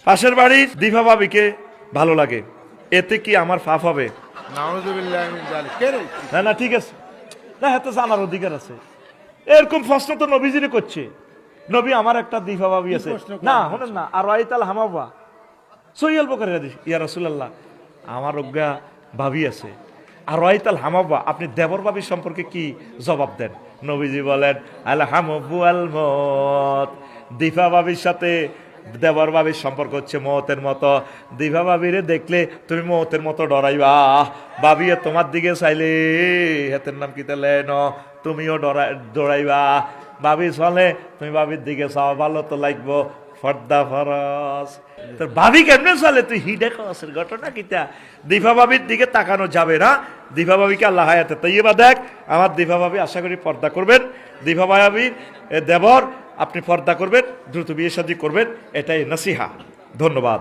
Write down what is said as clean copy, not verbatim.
পাশের বাড়ির দিভা ভাবিকে ভালো লাগে, এতে কি আমার পাপ হবে? নাউযুবিল্লাহি মিন যালিক। কে রে? না না ঠিক আছে, না এত জানার অধিকার আছে। এরকম প্রশ্ন তো নবীজিরে করছে, নবী আমার একটা দিভা ভাবি আছে, না শুনেন না, আর আইতাল হামাবা সহিয়াল বকারি হাদিস, ইয়া রাসূলুল্লাহ আমার অজ্ঞা ভাবি আছে, আর আইতাল হামাবা, আপনি দেবর ভাবির সম্পর্কে কি জবাব দেন? নবীজি বলেন আল হামবু আল মত, দিভা ভাবির সাথে দেবর ভাবির সম্পর্ক হচ্ছে মতের মতো। দিভা ভাবিরে দেখলে তুমি মতের মতো ডরাইবা, ভাবিয়ে তোমার দিকে চাইলে হাতের নাম কি তাহলে তুমিও ডরাইবা, ভাবি চলে তুমি ভাবির দিকে চাও, ভালো তো লাগবো, ফর্দা ফরস। তোর ভাবি কেমনে চলে তুই হিডে কসের ঘটনা কিতা? দিভা ভাবির দিকে তাকানো যাবে না। দিভা ভাবিকে আল্লাহ হায়াতে তৈবা দেখ। আমার দিভা ভাবি আশা করি পর্দা করবেন, দিভা ভাবির দেবর আপনি পর্দা করবেন, দ্রুত বিয়ে শাদী করবেন, এটাই নসিহা। ধন্যবাদ।